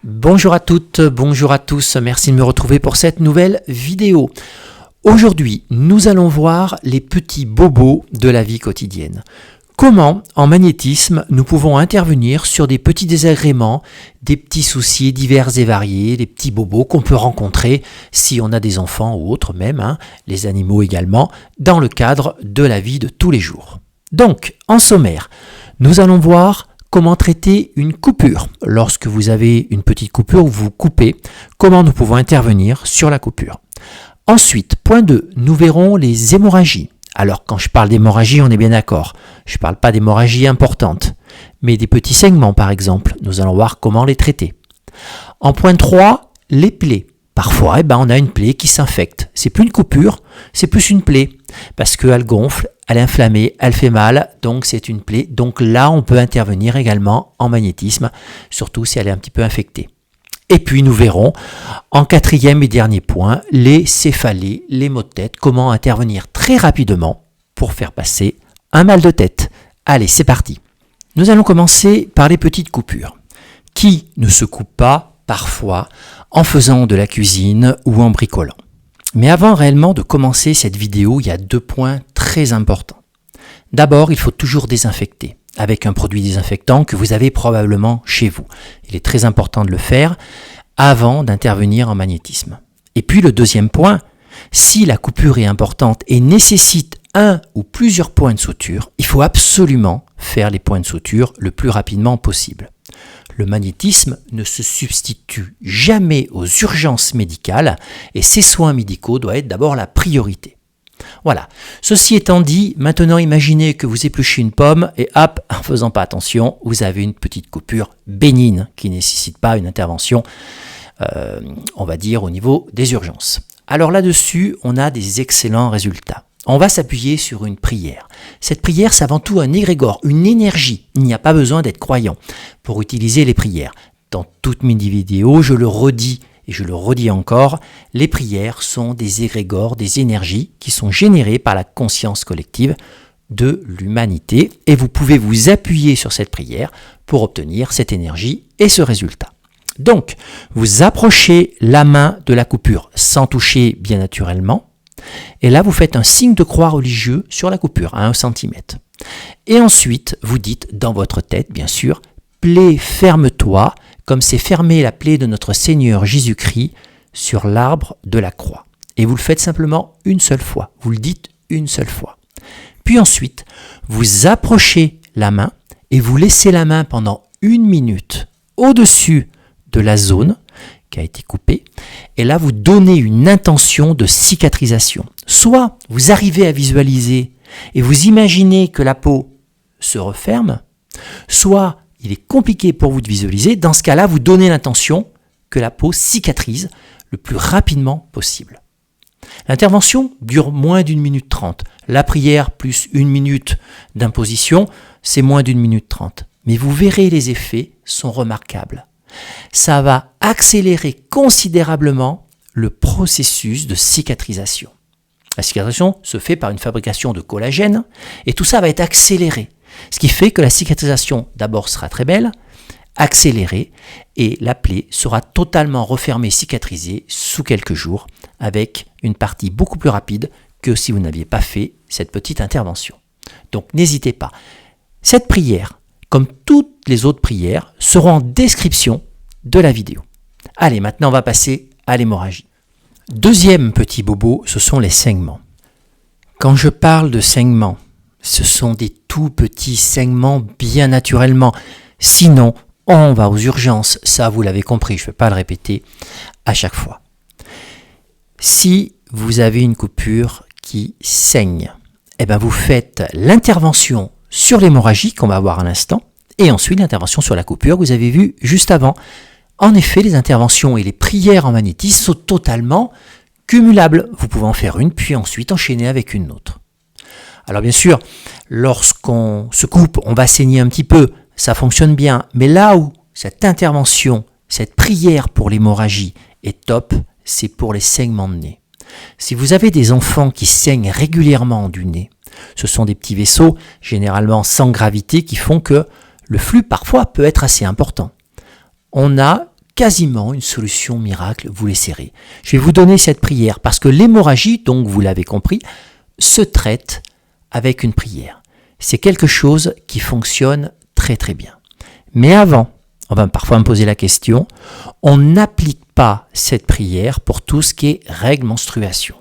Bonjour à toutes, bonjour à tous, merci de me retrouver pour cette nouvelle vidéo. Aujourd'hui, nous allons voir les petits bobos de la vie quotidienne. Comment, en magnétisme, nous pouvons intervenir sur des petits désagréments, des petits soucis divers et variés, des petits bobos qu'on peut rencontrer si on a des enfants ou autres même, les animaux également, dans le cadre de la vie de tous les jours. Donc, en sommaire, nous allons voir comment traiter une coupure. Lorsque vous avez une petite coupure où vous coupez, comment nous pouvons intervenir sur la coupure. Ensuite, point 2, nous verrons les hémorragies. Alors, quand je parle d'hémorragie, on est bien d'accord. Je ne parle pas d'hémorragie importante, mais des petits saignements, par exemple. Nous allons voir comment les traiter. En point 3, les plaies. Parfois, on a une plaie qui s'infecte. C'est plus une coupure, c'est plus une plaie. Parce qu'elle gonfle, elle est inflammée, elle fait mal, donc c'est une plaie. Donc là, on peut intervenir également en magnétisme, surtout si elle est un petit peu infectée. Et puis nous verrons, en quatrième et dernier point, les céphalées, les maux de tête, comment intervenir très rapidement pour faire passer un mal de tête. Allez, c'est parti. Nous allons commencer par les petites coupures, qui ne se coupent pas, parfois, en faisant de la cuisine ou en bricolant. Mais avant réellement de commencer cette vidéo, il y a 2 points très importants. D'abord, il faut toujours désinfecter avec un produit désinfectant que vous avez probablement chez vous. Il est très important de le faire avant d'intervenir en magnétisme. Et puis le deuxième point, si la coupure est importante et nécessite un ou plusieurs points de suture, il faut absolument faire les points de suture le plus rapidement possible. Le magnétisme ne se substitue jamais aux urgences médicales et ces soins médicaux doivent être d'abord la priorité. Voilà. Ceci étant dit, maintenant imaginez que vous épluchez une pomme et hop, en faisant pas attention, vous avez une petite coupure bénigne qui ne nécessite pas une intervention, on va dire, au niveau des urgences. Alors là-dessus, on a des excellents résultats. On va s'appuyer sur une prière. Cette prière, c'est avant tout un égrégore, une énergie. Il n'y a pas besoin d'être croyant pour utiliser les prières. Dans toutes mes vidéos, je le redis et je le redis encore, les prières sont des égrégores, des énergies qui sont générées par la conscience collective de l'humanité et vous pouvez vous appuyer sur cette prière pour obtenir cette énergie et ce résultat. Donc, vous approchez la main de la coupure sans toucher bien naturellement. Et là, vous faites un signe de croix religieux sur la coupure, à 1 cm. Et ensuite, vous dites dans votre tête, bien sûr, « Plaie, ferme-toi », comme c'est fermé la plaie de notre Seigneur Jésus-Christ sur l'arbre de la croix. Et vous le faites simplement une seule fois. Vous le dites une seule fois. Puis ensuite, vous approchez la main et vous laissez la main pendant 1 minute au-dessus de la zone qui a été coupée. Et là, vous donnez une intention de cicatrisation. Soit vous arrivez à visualiser et vous imaginez que la peau se referme, soit il est compliqué pour vous de visualiser. Dans ce cas-là, vous donnez l'intention que la peau cicatrise le plus rapidement possible. L'intervention dure moins d'1 minute 30. La prière plus 1 minute d'imposition, c'est moins d'1 minute 30. Mais vous verrez, les effets sont remarquables. Ça va accélérer considérablement le processus de cicatrisation. La cicatrisation se fait par une fabrication de collagène et tout ça va être accéléré. Ce qui fait que la cicatrisation d'abord sera très belle, accélérée et la plaie sera totalement refermée, cicatrisée sous quelques jours avec une partie beaucoup plus rapide que si vous n'aviez pas fait cette petite intervention. Donc n'hésitez pas. Cette prière, comme toutes les autres prières, seront en description de la vidéo. Allez, maintenant on va passer à l'hémorragie. Deuxième petit bobo, ce sont les saignements. Quand je parle de saignements, ce sont des tout petits saignements bien naturellement. Sinon, on va aux urgences. Ça, vous l'avez compris, je ne vais pas le répéter à chaque fois. Si vous avez une coupure qui saigne, vous faites l'intervention sur l'hémorragie qu'on va voir à l'instant et ensuite l'intervention sur la coupure que vous avez vue juste avant. En effet, les interventions et les prières en magnétisme sont totalement cumulables. Vous pouvez en faire une puis ensuite enchaîner avec une autre. Alors bien sûr, lorsqu'on se coupe, on va saigner un petit peu, ça fonctionne bien. Mais là où cette intervention, cette prière pour l'hémorragie est top, c'est pour les saignements de nez. Si vous avez des enfants qui saignent régulièrement du nez, ce sont des petits vaisseaux, généralement sans gravité, qui font que le flux parfois peut être assez important. On a quasiment une solution miracle, vous l'essaierez. Je vais vous donner cette prière parce que l'hémorragie, donc vous l'avez compris, se traite avec une prière. C'est quelque chose qui fonctionne très très bien. Mais avant, on va parfois me poser la question, on n'applique pas cette prière pour tout ce qui est règles, menstruation.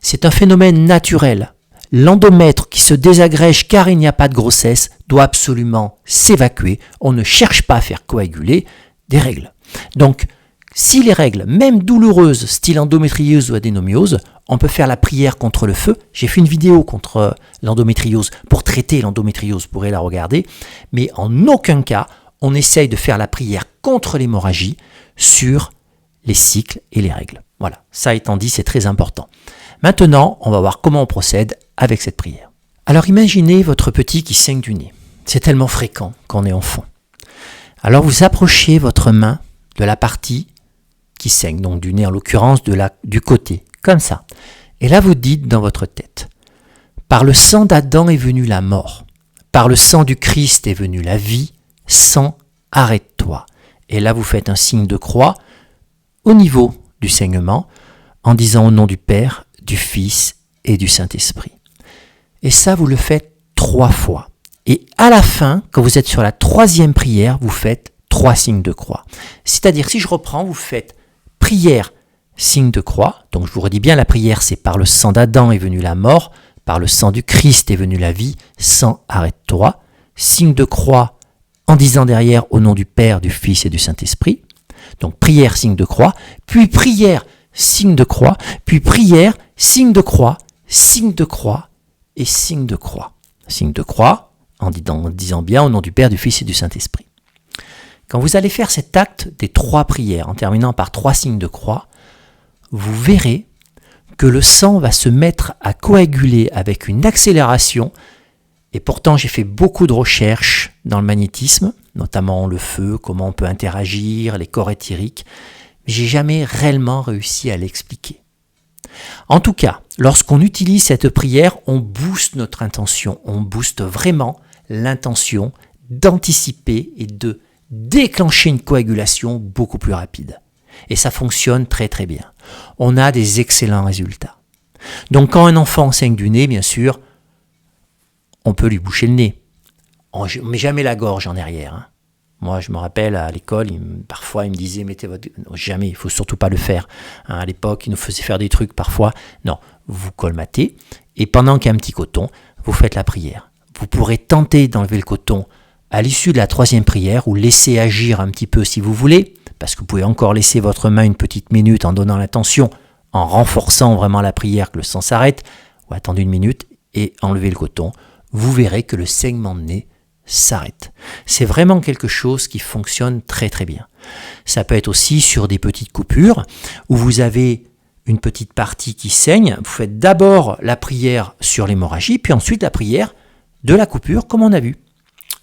C'est un phénomène naturel. L'endomètre qui se désagrège car il n'y a pas de grossesse doit absolument s'évacuer. On ne cherche pas à faire coaguler des règles. Donc, si les règles, même douloureuses, style endométriose ou adénomiose, on peut faire la prière contre le feu. J'ai fait une vidéo contre l'endométriose pour traiter l'endométriose, vous pourrez la regarder. Mais en aucun cas, on essaye de faire la prière contre l'hémorragie sur les cycles et les règles. Voilà, ça étant dit, c'est très important. Maintenant, on va voir comment on procède avec cette prière. Alors imaginez votre petit qui saigne du nez. C'est tellement fréquent quand on est enfant. Alors vous approchez votre main de la partie qui saigne, donc du nez en l'occurrence du côté, comme ça. Et là vous dites dans votre tête, par le sang d'Adam est venue la mort, par le sang du Christ est venue la vie, sang, arrête-toi. Et là vous faites un signe de croix au niveau du saignement en disant au nom du Père, du Fils et du Saint-Esprit. Et ça vous le faites 3 fois. Et à la fin, quand vous êtes sur la 3e prière, vous faites 3 signes de croix. C'est-à-dire, si je reprends, vous faites prière, signe de croix. Donc je vous redis bien, la prière, c'est par le sang d'Adam est venue la mort, par le sang du Christ est venue la vie, sang, arrête-toi. Signe de croix en disant derrière au nom du Père, du Fils et du Saint-Esprit. Donc prière, signe de croix, puis prière, signe de croix, puis prière, signe de croix et signe de croix. Signe de croix en disant bien au nom du Père, du Fils et du Saint-Esprit. Quand vous allez faire cet acte des 3 prières, en terminant par 3 signes de croix, vous verrez que le sang va se mettre à coaguler avec une accélération. Et pourtant, j'ai fait beaucoup de recherches dans le magnétisme, notamment le feu, comment on peut interagir, les corps éthériques. J'ai jamais réellement réussi à l'expliquer. En tout cas, lorsqu'on utilise cette prière, on booste notre intention, on booste vraiment l'intention d'anticiper et de déclencher une coagulation beaucoup plus rapide. Et ça fonctionne très très bien. On a des excellents résultats. Donc quand un enfant saigne du nez, bien sûr, on peut lui boucher le nez. On ne met jamais la gorge en arrière. Hein. Moi, je me rappelle à l'école, parfois, il me disait, mettez votre... Non, jamais, il ne faut surtout pas le faire. Hein, à l'époque, il nous faisait faire des trucs parfois. Non, vous colmatez, et pendant qu'il y a un petit coton, vous faites la prière. Vous pourrez tenter d'enlever le coton à l'issue de la 3e prière, ou laisser agir un petit peu si vous voulez, parce que vous pouvez encore laisser votre main une petite minute en donnant l'intention, en renforçant vraiment la prière que le sang s'arrête, ou attendre 1 minute et enlever le coton. Vous verrez que le saignement de nez s'arrête. C'est vraiment quelque chose qui fonctionne très très bien. Ça peut être aussi sur des petites coupures où vous avez une petite partie qui saigne. Vous faites d'abord la prière sur l'hémorragie, puis ensuite la prière de la coupure comme on a vu.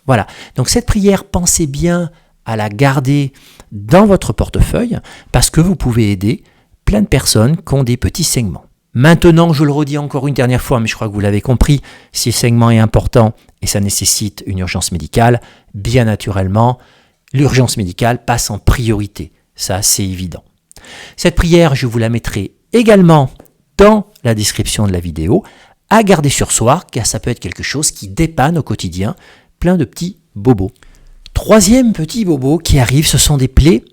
Voilà. Donc cette prière, pensez bien à la garder dans votre portefeuille parce que vous pouvez aider plein de personnes qui ont des petits saignements. Maintenant, je le redis encore une dernière fois, mais je crois que vous l'avez compris, si le saignement est important et ça nécessite une urgence médicale, bien naturellement, l'urgence médicale passe en priorité. Ça, c'est évident. Cette prière, je vous la mettrai également dans la description de la vidéo, à garder sur soi, car ça peut être quelque chose qui dépanne au quotidien, plein de petits bobos. 3e petit bobo qui arrive, ce sont des plaies,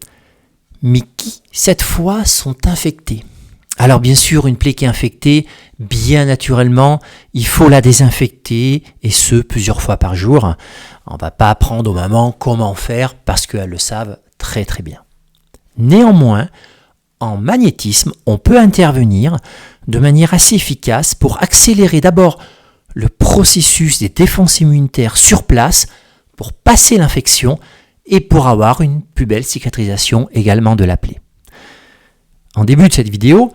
mais qui, cette fois, sont infectées. Alors bien sûr, une plaie qui est infectée, bien naturellement, il faut la désinfecter, et ce, plusieurs fois par jour. On ne va pas apprendre aux mamans comment faire, parce qu'elles le savent très très bien. Néanmoins, en magnétisme, on peut intervenir de manière assez efficace pour accélérer d'abord le processus des défenses immunitaires sur place, pour passer l'infection, et pour avoir une plus belle cicatrisation également de la plaie. En début de cette vidéo,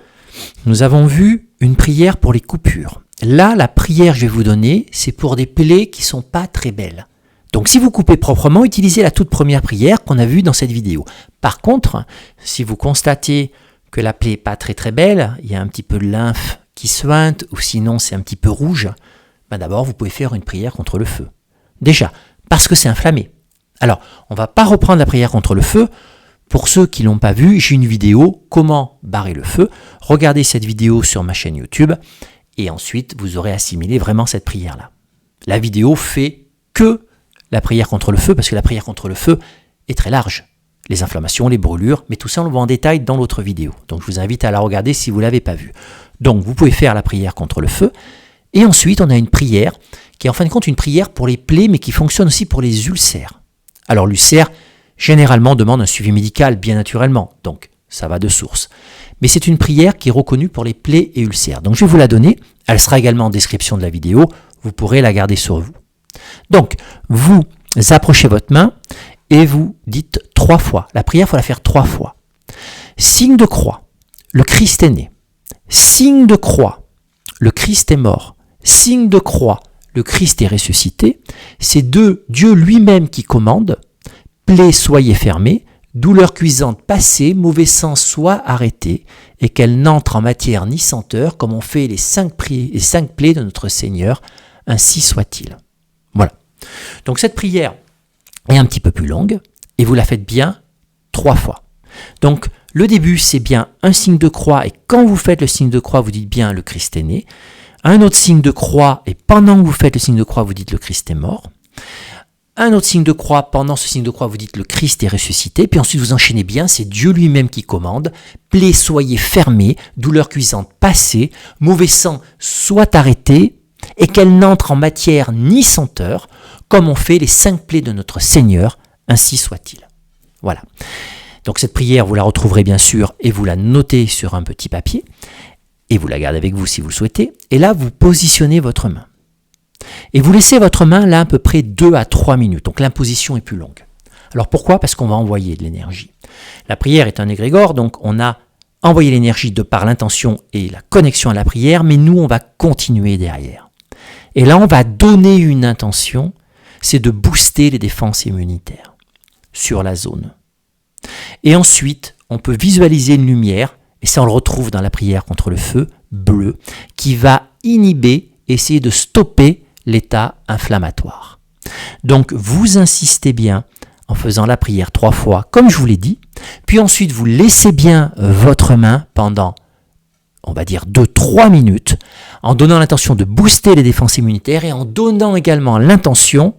nous avons vu une prière pour les coupures. Là, la prière que je vais vous donner, c'est pour des plaies qui ne sont pas très belles. Donc si vous coupez proprement, utilisez la toute première prière qu'on a vue dans cette vidéo. Par contre, si vous constatez que la plaie n'est pas très très belle, il y a un petit peu de lymphe qui suinte, ou sinon c'est un petit peu rouge, d'abord vous pouvez faire une prière contre le feu. Déjà, parce que c'est inflammé. Alors, on ne va pas reprendre la prière contre le feu Pour ceux qui ne l'ont pas vu, j'ai une vidéo comment barrer le feu. Regardez cette vidéo sur ma chaîne YouTube et ensuite vous aurez assimilé vraiment cette prière-là. La vidéo fait que la prière contre le feu, parce que la prière contre le feu est très large. Les inflammations, les brûlures, mais tout ça on le voit en détail dans l'autre vidéo. Donc je vous invite à la regarder si vous ne l'avez pas vue. Donc vous pouvez faire la prière contre le feu. Et ensuite on a une prière qui est en fin de compte une prière pour les plaies, mais qui fonctionne aussi pour les ulcères. Alors l'ulcère, généralement, demande un suivi médical, bien naturellement. Donc ça va de source. Mais c'est une prière qui est reconnue pour les plaies et ulcères. Donc je vais vous la donner. Elle sera également en description de la vidéo. Vous pourrez la garder sur vous. Donc vous approchez votre main et vous dites 3 fois. La prière, il faut la faire 3 fois. Signe de croix, le Christ est né. Signe de croix, le Christ est mort. Signe de croix, le Christ est ressuscité. C'est Dieu lui-même qui commande. Plaies soyez fermées, douleur cuisante passée, mauvais sang soit arrêté, et qu'elle n'entre en matière ni senteur, comme ont fait les 5 plaies de notre Seigneur, ainsi soit-il. Voilà. Donc cette prière est un petit peu plus longue, et vous la faites bien 3 fois. Donc le début, c'est bien un signe de croix, et quand vous faites le signe de croix, vous dites bien le Christ est né. Un autre signe de croix, et pendant que vous faites le signe de croix, vous dites le Christ est mort. Un autre signe de croix, pendant ce signe de croix, vous dites le Christ est ressuscité, puis ensuite vous enchaînez bien, c'est Dieu lui-même qui commande, plaies soyez fermées, douleur cuisante passée, mauvais sang soit arrêté, et qu'elle n'entre en matière ni senteur, comme ont fait les 5 plaies de notre Seigneur, ainsi soit-il. Voilà. Donc cette prière, vous la retrouverez bien sûr, et vous la notez sur un petit papier, et vous la gardez avec vous si vous le souhaitez, et là vous positionnez votre main. Et vous laissez votre main là à peu près 2 à 3 minutes, donc l'imposition est plus longue. Alors pourquoi ? Parce qu'on va envoyer de l'énergie. La prière est un égrégore, donc on a envoyé l'énergie de par l'intention et la connexion à la prière, mais nous on va continuer derrière. Et là on va donner une intention, c'est de booster les défenses immunitaires sur la zone. Et ensuite, on peut visualiser une lumière, et ça on le retrouve dans la prière contre le feu, bleu, qui va inhiber, essayer de stopper l'état inflammatoire. Donc vous insistez bien en faisant la prière 3 fois, comme je vous l'ai dit, puis ensuite vous laissez bien votre main pendant, on va dire 2-3 minutes, en donnant l'intention de booster les défenses immunitaires et en donnant également l'intention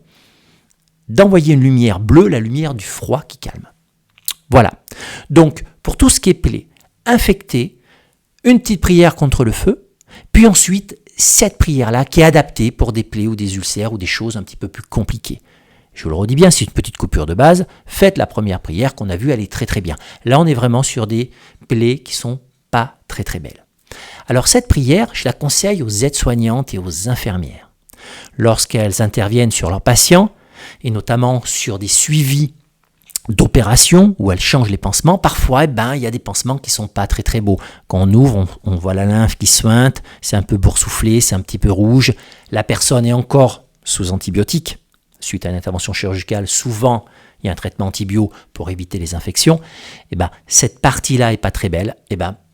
d'envoyer une lumière bleue, la lumière du froid qui calme. Voilà. Donc, pour tout ce qui est plaie, infectée, une petite prière contre le feu, puis ensuite, cette prière-là qui est adaptée pour des plaies ou des ulcères ou des choses un petit peu plus compliquées. Je vous le redis bien, c'est une petite coupure de base. Faites la première prière qu'on a vue, elle est très très bien. Là, on est vraiment sur des plaies qui sont pas très très belles. Alors cette prière, je la conseille aux aides-soignantes et aux infirmières. Lorsqu'elles interviennent sur leurs patients, et notamment sur des suivis d'opérations où elles changent les pansements, parfois il y a des pansements qui sont pas très très beaux. Quand on ouvre, on voit la lymphe qui suinte, c'est un peu boursouflé, c'est un petit peu rouge. La personne est encore sous antibiotiques. Suite à une intervention chirurgicale, souvent il y a un traitement antibio pour éviter les infections. Cette partie-là est pas très belle.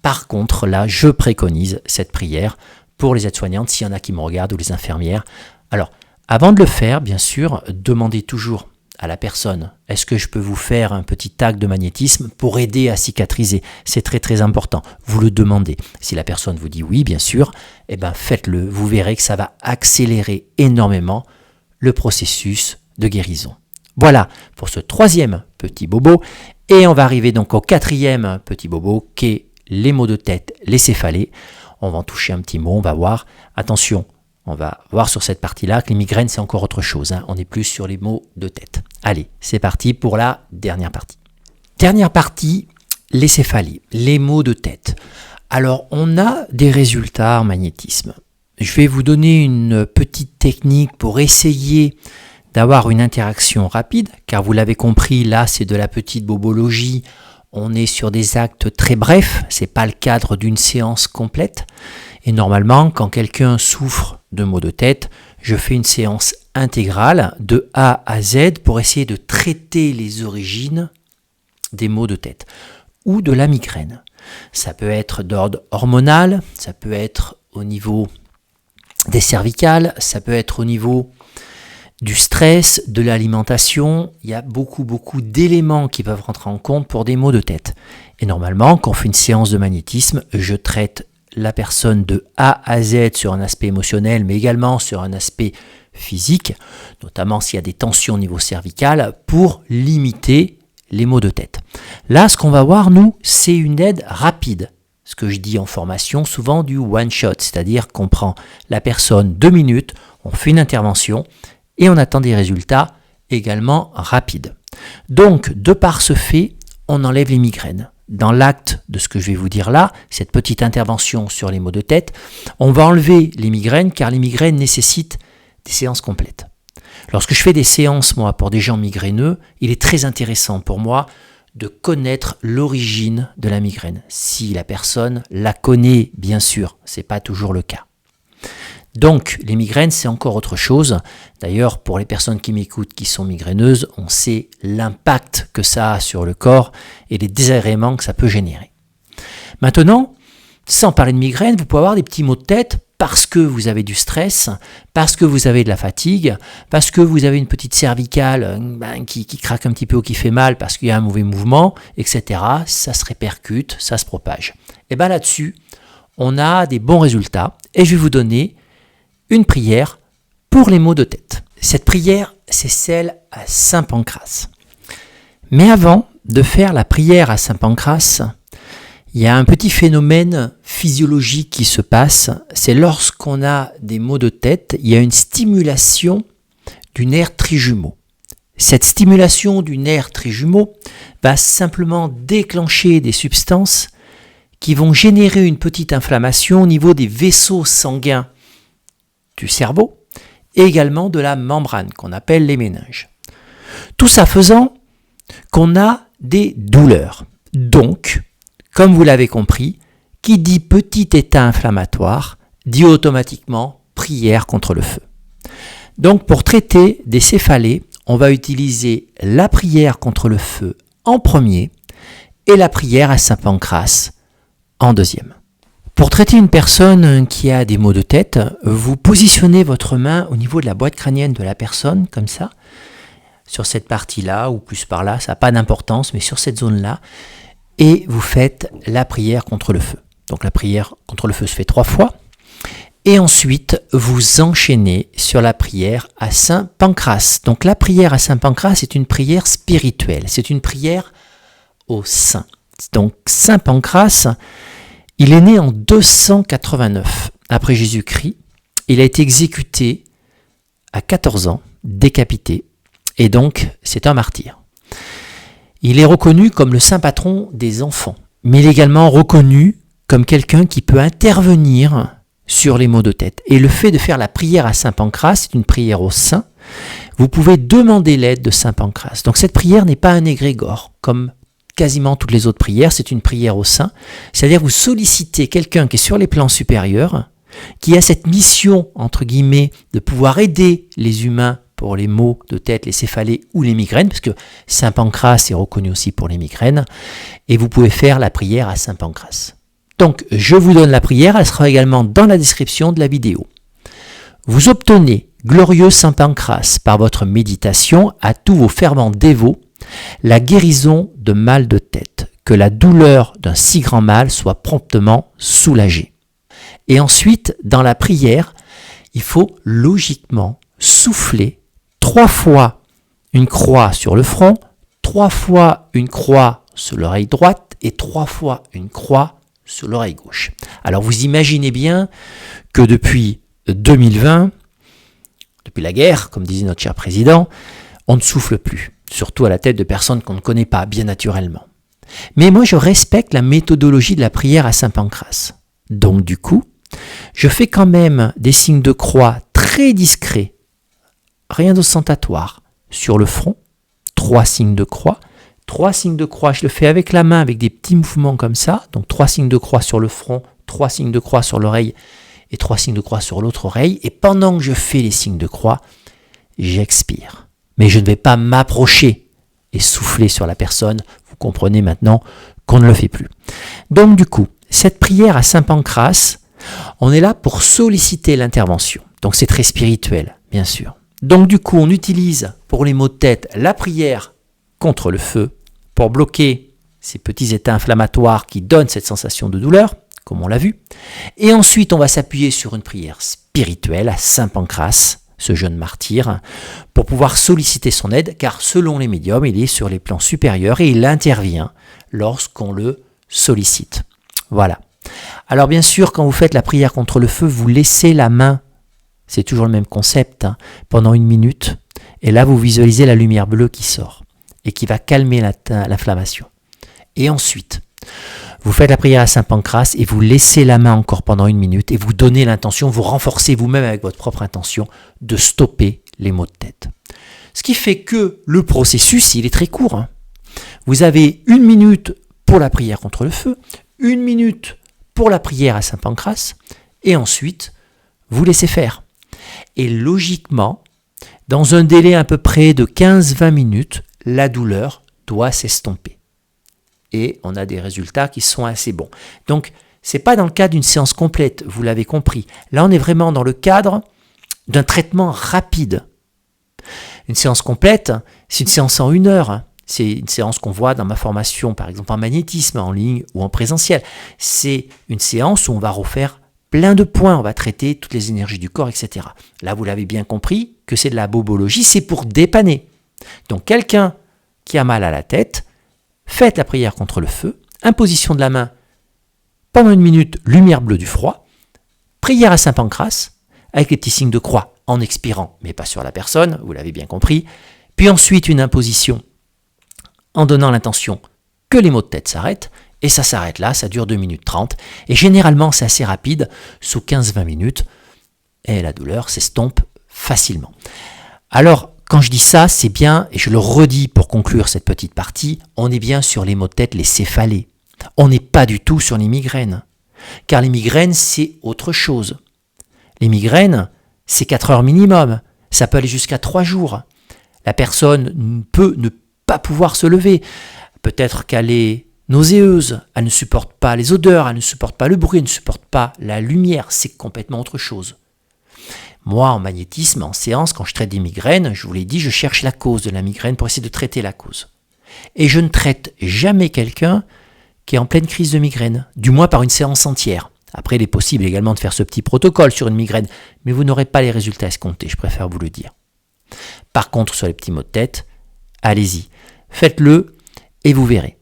Par contre, là, je préconise cette prière pour les aides-soignantes, s'il y en a qui me regardent, ou les infirmières. Alors, avant de le faire, bien sûr, demandez toujours à la personne, est-ce que je peux vous faire un petit acte de magnétisme pour aider à cicatriser ? C'est très très important, vous le demandez. Si la personne vous dit oui, bien sûr, faites-le, vous verrez que ça va accélérer énormément le processus de guérison. Voilà pour ce 3e petit bobo, et on va arriver donc au 4e petit bobo, qui est les maux de tête, les céphalées. On va en toucher un petit mot, on va voir, attention, on va voir sur cette partie-là que les migraines, c'est encore autre chose. On est plus sur les maux de tête. Allez, c'est parti pour la dernière partie. Dernière partie, les céphalées, les maux de tête. Alors, on a des résultats en magnétisme. Je vais vous donner une petite technique pour essayer d'avoir une interaction rapide, car vous l'avez compris, là, c'est de la petite bobologie. On est sur des actes très brefs, ce n'est pas le cadre d'une séance complète. Et normalement, quand quelqu'un souffre de maux de tête, je fais une séance intégrale de A à Z pour essayer de traiter les origines des maux de tête ou de la migraine. Ça peut être d'ordre hormonal, ça peut être au niveau des cervicales, ça peut être au niveau du stress, de l'alimentation. Il y a beaucoup d'éléments qui peuvent rentrer en compte pour des maux de tête. Et normalement, quand on fait une séance de magnétisme, je traite la personne de A à Z sur un aspect émotionnel, mais également sur un aspect physique, notamment s'il y a des tensions au niveau cervical, pour limiter les maux de tête. Là, ce qu'on va voir, nous, c'est une aide rapide. Ce que je dis en formation, souvent du one-shot, c'est-à-dire qu'on prend la personne 2 minutes, on fait une intervention et on attend des résultats également rapides. Donc, de par ce fait, on enlève les migraines. Dans l'acte de ce que je vais vous dire là, cette petite intervention sur les maux de tête, on va enlever les migraines car les migraines nécessitent des séances complètes. Lorsque je fais des séances, moi, pour des gens migraineux, il est très intéressant pour moi de connaître l'origine de la migraine. Si la personne la connaît, bien sûr, ce n'est pas toujours le cas. Donc, les migraines, c'est encore autre chose. D'ailleurs, pour les personnes qui m'écoutent, qui sont migraineuses, on sait l'impact que ça a sur le corps et les désagréments que ça peut générer. Maintenant, sans parler de migraine, vous pouvez avoir des petits maux de tête parce que vous avez du stress, parce que vous avez de la fatigue, parce que vous avez une petite cervicale qui craque un petit peu ou qui fait mal parce qu'il y a un mauvais mouvement, etc. Ça se répercute, ça se propage. Et bien là-dessus, on a des bons résultats et je vais vous donner une prière pour les maux de tête. Cette prière, c'est celle à Saint Pancrace. Mais avant de faire la prière à Saint Pancrace, il y a un petit phénomène physiologique qui se passe, c'est lorsqu'on a des maux de tête, il y a une stimulation du nerf trijumeau. Cette stimulation du nerf trijumeau va simplement déclencher des substances qui vont générer une petite inflammation au niveau des vaisseaux sanguins du cerveau et également de la membrane qu'on appelle les méninges. Tout ça faisant qu'on a des douleurs. Donc, comme vous l'avez compris, qui dit petit état inflammatoire dit automatiquement prière contre le feu. Donc pour traiter des céphalées, on va utiliser la prière contre le feu en premier et la prière à Saint Pancrace en deuxième. Pour traiter une personne qui a des maux de tête, vous positionnez votre main au niveau de la boîte crânienne de la personne, comme ça, sur cette partie-là ou plus par là, ça n'a pas d'importance, mais sur cette zone-là, et vous faites la prière contre le feu. Donc la prière contre le feu se fait 3 fois. Et ensuite, vous enchaînez sur la prière à Saint Pancrace. Donc la prière à Saint Pancrace est une prière spirituelle. C'est une prière au saint. Donc Saint Pancrace, il est né en 289 après Jésus-Christ. Il a été exécuté à 14 ans, décapité. Et donc, c'est un martyr. Il est reconnu comme le saint patron des enfants, mais il est également reconnu comme quelqu'un qui peut intervenir sur les maux de tête. Et le fait de faire la prière à Saint Pancrace, c'est une prière au saint, vous pouvez demander l'aide de Saint Pancrace. Donc cette prière n'est pas un égrégore, comme quasiment toutes les autres prières, c'est une prière au saint. C'est-à-dire vous sollicitez quelqu'un qui est sur les plans supérieurs, qui a cette mission, entre guillemets, de pouvoir aider les humains pour les maux de tête, les céphalées ou les migraines, parce que Saint Pancrace est reconnu aussi pour les migraines, et vous pouvez faire la prière à Saint Pancrace. Donc, je vous donne la prière, elle sera également dans la description de la vidéo. Vous obtenez, glorieux Saint Pancrace, par votre méditation à tous vos fervents dévots, la guérison de mal de tête, que la douleur d'un si grand mal soit promptement soulagée. Et ensuite, dans la prière, il faut logiquement souffler 3 fois une croix sur le front, 3 fois une croix sur l'oreille droite et 3 fois une croix sur l'oreille gauche. Alors vous imaginez bien que depuis 2020, depuis la guerre, comme disait notre cher président, on ne souffle plus, surtout à la tête de personnes qu'on ne connaît pas bien naturellement. Mais moi je respecte la méthodologie de la prière à Saint Pancrace. Donc du coup, je fais quand même des signes de croix très discrets, rien d'ostentatoire, sur le front, 3 signes de croix. 3 signes de croix, je le fais avec la main, avec des petits mouvements comme ça. Donc 3 signes de croix sur le front, 3 signes de croix sur l'oreille et 3 signes de croix sur l'autre oreille. Et pendant que je fais les signes de croix, j'expire. Mais je ne vais pas m'approcher et souffler sur la personne. Vous comprenez maintenant qu'on ne le fait plus. Donc du coup, cette prière à Saint Pancrace, on est là pour solliciter l'intervention. Donc c'est très spirituel, bien sûr. Donc du coup, on utilise pour les maux de tête la prière contre le feu pour bloquer ces petits états inflammatoires qui donnent cette sensation de douleur, comme on l'a vu. Et ensuite, on va s'appuyer sur une prière spirituelle à Saint Pancrace, ce jeune martyr, pour pouvoir solliciter son aide, car selon les médiums, il est sur les plans supérieurs et il intervient lorsqu'on le sollicite. Voilà. Alors bien sûr, quand vous faites la prière contre le feu, vous laissez la main, c'est toujours le même concept, pendant 1 minute, et là vous visualisez la lumière bleue qui sort, et qui va calmer l'inflammation. Et ensuite, vous faites la prière à Saint Pancrace et vous laissez la main encore pendant 1 minute et vous donnez l'intention, vous renforcez vous-même avec votre propre intention de stopper les maux de tête. Ce qui fait que le processus, il est très court. Vous avez 1 minute pour la prière contre le feu, 1 minute pour la prière à Saint Pancrace et ensuite, vous laissez faire. Et logiquement, dans un délai à peu près de 15-20 minutes, la douleur doit s'estomper. Et on a des résultats qui sont assez bons. Donc, ce n'est pas dans le cadre d'une séance complète, vous l'avez compris. Là, on est vraiment dans le cadre d'un traitement rapide. Une séance complète, c'est une séance en 1 heure. C'est une séance qu'on voit dans ma formation, par exemple en magnétisme, en ligne ou en présentiel. C'est une séance où on va refaire plein de points, on va traiter toutes les énergies du corps, etc. Là, vous l'avez bien compris, que c'est de la bobologie, c'est pour dépanner. Donc, quelqu'un qui a mal à la tête, faites la prière contre le feu, imposition de la main, pendant 1 minute, lumière bleue du froid, prière à Saint Pancrace, avec les petits signes de croix, en expirant, mais pas sur la personne, vous l'avez bien compris, puis ensuite une imposition, en donnant l'intention que les maux de tête s'arrêtent, et ça s'arrête là, ça dure 2 minutes 30, et généralement c'est assez rapide, sous 15-20 minutes, et la douleur s'estompe facilement. Alors, quand je dis ça, c'est bien, et je le redis pour conclure cette petite partie, on est bien sur les maux de tête, les céphalées. On n'est pas du tout sur les migraines. Car les migraines, c'est autre chose. Les migraines, c'est 4 heures minimum. Ça peut aller jusqu'à 3 jours. La personne peut ne pas pouvoir se lever. Peut-être qu'elle est nauséeuse, elle ne supporte pas les odeurs, elle ne supporte pas le bruit, elle ne supporte pas la lumière. C'est complètement autre chose. Moi, en magnétisme, en séance, quand je traite des migraines, je vous l'ai dit, je cherche la cause de la migraine pour essayer de traiter la cause. Et je ne traite jamais quelqu'un qui est en pleine crise de migraine, du moins par une séance entière. Après, il est possible également de faire ce petit protocole sur une migraine, mais vous n'aurez pas les résultats escomptés, je préfère vous le dire. Par contre, sur les petits maux de tête, allez-y, faites-le et vous verrez.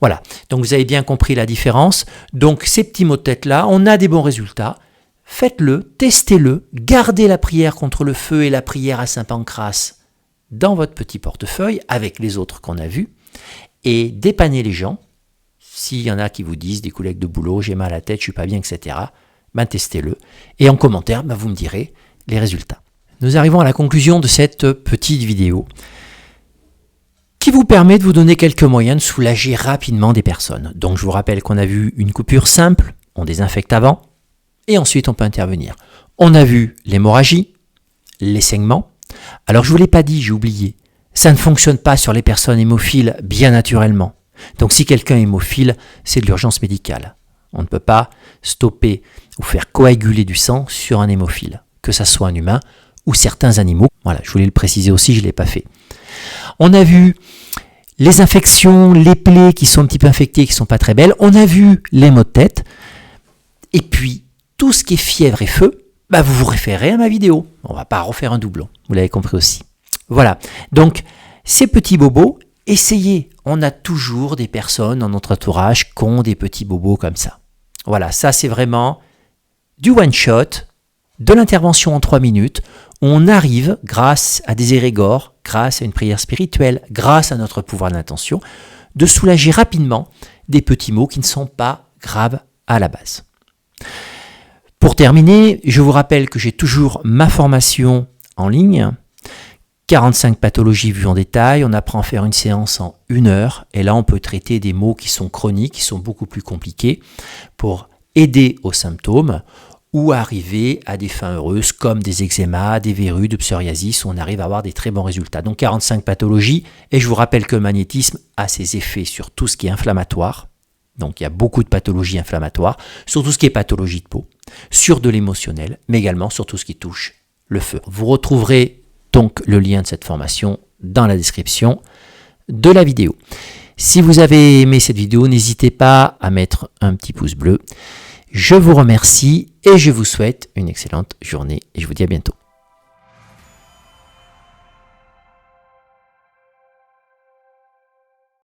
Voilà, donc vous avez bien compris la différence. Donc ces petits maux de tête-là, on a des bons résultats. Faites-le, testez-le, gardez la prière contre le feu et la prière à Saint Pancrace dans votre petit portefeuille avec les autres qu'on a vus et dépannez les gens. S'il y en a qui vous disent des collègues de boulot, j'ai mal à la tête, je suis pas bien, etc., ben testez-le. Et en commentaire, ben vous me direz les résultats. Nous arrivons à la conclusion de cette petite vidéo qui vous permet de vous donner quelques moyens de soulager rapidement des personnes. Donc je vous rappelle qu'on a vu une coupure simple, on désinfecte avant, et ensuite on peut intervenir. On a vu l'hémorragie, les saignements. Alors je ne vous l'ai pas dit, j'ai oublié. Ça ne fonctionne pas sur les personnes hémophiles bien naturellement. Donc si quelqu'un est hémophile, c'est de l'urgence médicale. On ne peut pas stopper ou faire coaguler du sang sur un hémophile, que ça soit un humain ou certains animaux. Voilà, je voulais le préciser aussi, je ne l'ai pas fait. On a vu les infections, les plaies qui sont un petit peu infectées, qui ne sont pas très belles. On a vu les maux de tête. Et puis, tout ce qui est fièvre et feu, bah vous vous référez à ma vidéo. On ne va pas refaire un doublon, vous l'avez compris aussi. Voilà, donc ces petits bobos, essayez. On a toujours des personnes dans notre entourage qui ont des petits bobos comme ça. Voilà, ça c'est vraiment du one-shot, de l'intervention en 3 minutes. On arrive, grâce à des érégores, grâce à une prière spirituelle, grâce à notre pouvoir d'intention, de soulager rapidement des petits maux qui ne sont pas graves à la base. Pour terminer, je vous rappelle que j'ai toujours ma formation en ligne, 45 pathologies vues en détail, on apprend à faire une séance en 1 heure, et là on peut traiter des maux qui sont chroniques, qui sont beaucoup plus compliqués, pour aider aux symptômes, ou arriver à des fins heureuses comme des eczémas, des verrues, de psoriasis, où on arrive à avoir des très bons résultats. Donc 45 pathologies, et je vous rappelle que le magnétisme a ses effets sur tout ce qui est inflammatoire, donc il y a beaucoup de pathologies inflammatoires, sur tout ce qui est pathologie de peau, sur de l'émotionnel, mais également sur tout ce qui touche le feu. Vous retrouverez donc le lien de cette formation dans la description de la vidéo. Si vous avez aimé cette vidéo, n'hésitez pas à mettre un petit pouce bleu. Je vous remercie et je vous souhaite une excellente journée et je vous dis à bientôt.